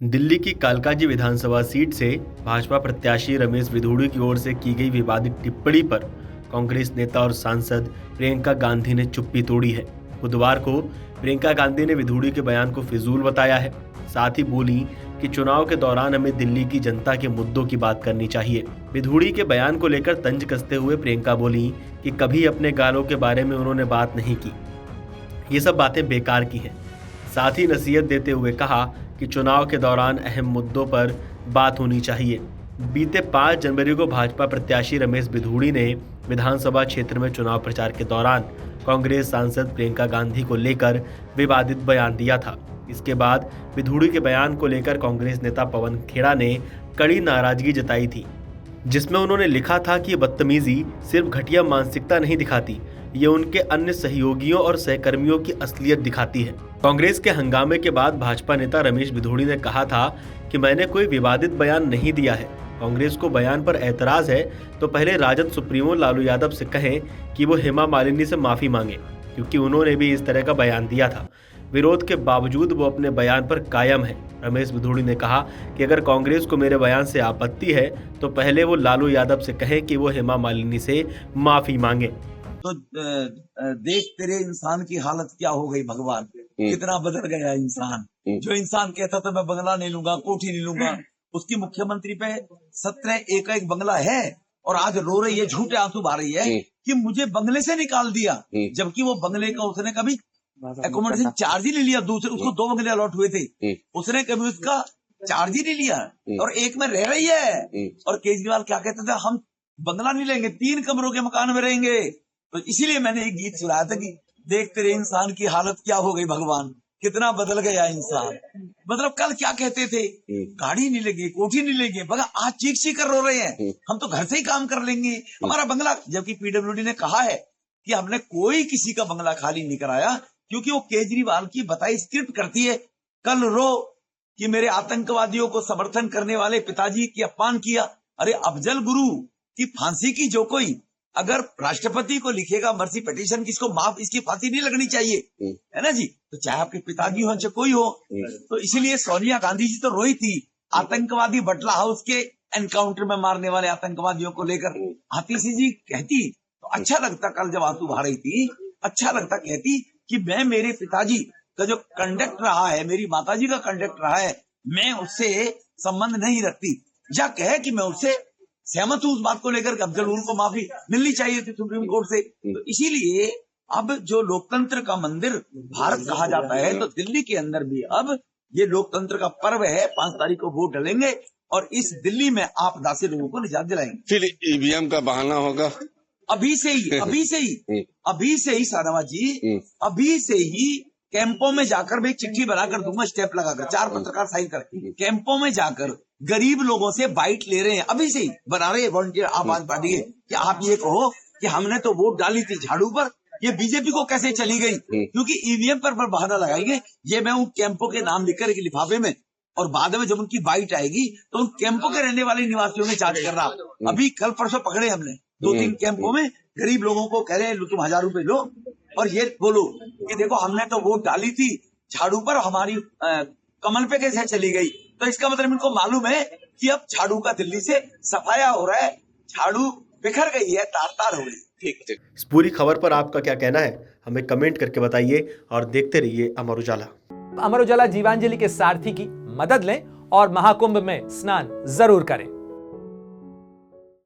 दिल्ली की कालकाजी विधानसभा सीट से भाजपा प्रत्याशी रमेश विधुड़ी की ओर से की गई विवादित टिप्पणी पर कांग्रेस नेता और सांसद प्रियंका गांधी ने चुप्पी तोड़ी है। बुधवार को प्रियंका गांधी ने विधुड़ी के बयान को फिजूल बताया है। साथ ही बोली कि चुनाव के दौरान हमें दिल्ली की जनता के मुद्दों की बात करनी चाहिए। विधुड़ी के बयान को लेकर तंज कसते हुए प्रियंका बोली कि कभी अपने गालों के बारे में उन्होंने बात नहीं की, ये सब बातें बेकार की हैं। साथ ही नसीहत देते हुए कहा कि चुनाव के दौरान अहम मुद्दों पर बात होनी चाहिए। बीते 5 जनवरी को भाजपा प्रत्याशी रमेश विधुड़ी ने विधानसभा क्षेत्र में चुनाव प्रचार के दौरान कांग्रेस सांसद प्रियंका गांधी को लेकर विवादित बयान दिया था। इसके बाद विधुड़ी के बयान को लेकर कांग्रेस नेता पवन खेड़ा ने कड़ी नाराजगी जताई थी, जिसमें उन्होंने लिखा था कि ये बदतमीजी सिर्फ घटिया मानसिकता नहीं दिखाती, ये उनके अन्य सहयोगियों और सहकर्मियों की असलियत दिखाती है। कांग्रेस के हंगामे के बाद भाजपा नेता रमेश विधुड़ी ने कहा था कि मैंने कोई विवादित बयान नहीं दिया है। कांग्रेस को बयान पर ऐतराज है तो पहले राजद सुप्रीमो लालू यादव से कहें कि वो हेमा मालिनी से माफी मांगे, क्योंकि उन्होंने भी इस तरह का बयान दिया था। विरोध के बावजूद वो अपने बयान पर कायम है। रमेश विधुड़ी ने कहा कि अगर कांग्रेस को मेरे बयान से आपत्ति है तो पहले वो लालू यादव से कहें कि वो हेमा मालिनी से माफी मांगे। तो देख तेरे इंसान की हालत क्या हो गई भगवान, कितना बदल गया इंसान। जो इंसान कहता था मैं बंगला नहीं लूंगा, कोठी नहीं लूंगा, उसकी मुख्यमंत्री पे 17 एक बंगला है और आज रो रही है, झूठे आंसू बहा रही है कि मुझे बंगले से निकाल दिया, जबकि वो बंगले का उसने कभी एकोमोडेशन चार्ज ही नहीं लिया। दूसरे उसको 2 बंगले अलॉट हुए थे, उसने कभी उसका चार्ज ही नहीं लिया और एक में रह रही है। और केजरीवाल क्या कहते थे, हम बंगला नहीं लेंगे, 3 कमरों के मकान में रहेंगे। तो इसीलिए मैंने एक गीत सुनाया था कि देख तेरे इंसान की हालत क्या हो गई भगवान, कितना बदल गया इंसान। मतलब कल क्या कहते थे, गाड़ी नहीं लेंगे, कोठी नहीं लेंगे, मगर आज चीख कर रो रहे हैं हम तो घर से ही काम कर लेंगे, हमारा बंगला। जबकि पीडब्ल्यूडी ने कहा है कि हमने कोई किसी का बंगला खाली नहीं कराया, क्योंकि वो केजरीवाल की बताई स्क्रिप्ट करती है। कल रो कि मेरे आतंकवादियों को समर्थन करने वाले पिताजी की अपमान किया। अरे अफजल गुरु की फांसी की जो कोई अगर राष्ट्रपति को लिखेगा मर्सी पिटीशन की इसको माफ, इसकी फांसी नहीं लगनी चाहिए, है ना जी। तो चाहे आपके पिताजी हो चाहे कोई हो। तो इसीलिए सोनिया गांधी जी तो रोई थी आतंकवादी बटला हाउस के एनकाउंटर में मारने वाले आतंकवादियों को लेकर। आतिशी जी कहती तो अच्छा लगता, कल जब आंसू बहा रही थी अच्छा लगता, कहती कि मैं मेरे पिताजी का जो कंडक्ट रहा है, मेरी माताजी का कंडक्ट रहा है, मैं उससे संबंध नहीं रखती। या कहे कि मैं उससे सहमत हूं उस बात को लेकर, अफजल गुरु को माफी मिलनी चाहिए थी सुप्रीम कोर्ट से। तो इसीलिए अब जो लोकतंत्र का मंदिर भारत कहा जाता है, तो दिल्ली के अंदर भी अब ये लोकतंत्र का पर्व है। 5 तारीख को वोट डलेंगे और इस दिल्ली में आपदा से लोगों को निजात दिलाएंगे। फिर ईवीएम का बहाना होगा अभी से ही शाहनवाज जी, अभी से ही कैंपों में जाकर मैं एक चिट्ठी बनाकर दूंगा, स्टेप लगाकर 4 पत्रकार साइन करके कैंपों में जाकर गरीब लोगों से बाइट ले रहे हैं। अभी से ही बना रहे वॉलंटियर आम आदमी पार्टी के कि आप ये कहो कि हमने तो वोट डाली थी झाड़ू पर, ये बीजेपी को कैसे चली गई, क्योंकि ईवीएम पर बहाना लगाएंगे। ये मैं उन कैंपों के नाम लिखकर एक लिफाफे में, और बाद में जब उनकी बाइट आएगी तो उन कैंपों के रहने वाले निवासियों में जांच करना। अभी कल परसों पकड़े हमने 2-3 कैंपों में गरीब लोगों को, कह रहे हैं लो तुम 1000 रुपए लो और ये बोलो कि देखो हमने तो वोट डाली थी झाड़ू पर, हमारी कमल पे कैसे चली गई। तो इसका मतलब इनको मालूम है कि अब झाड़ू का दिल्ली से सफाया हो रहा है, झाड़ू बिखर गई है, तार हो गई। ठीक। इस पूरी खबर पर आपका क्या कहना है, हमें कमेंट करके बताइए और देखते रहिए अमर उजाला। अमर उजाला जीवांजलि के सारथी की मदद लें और महाकुंभ में स्नान जरूर करें।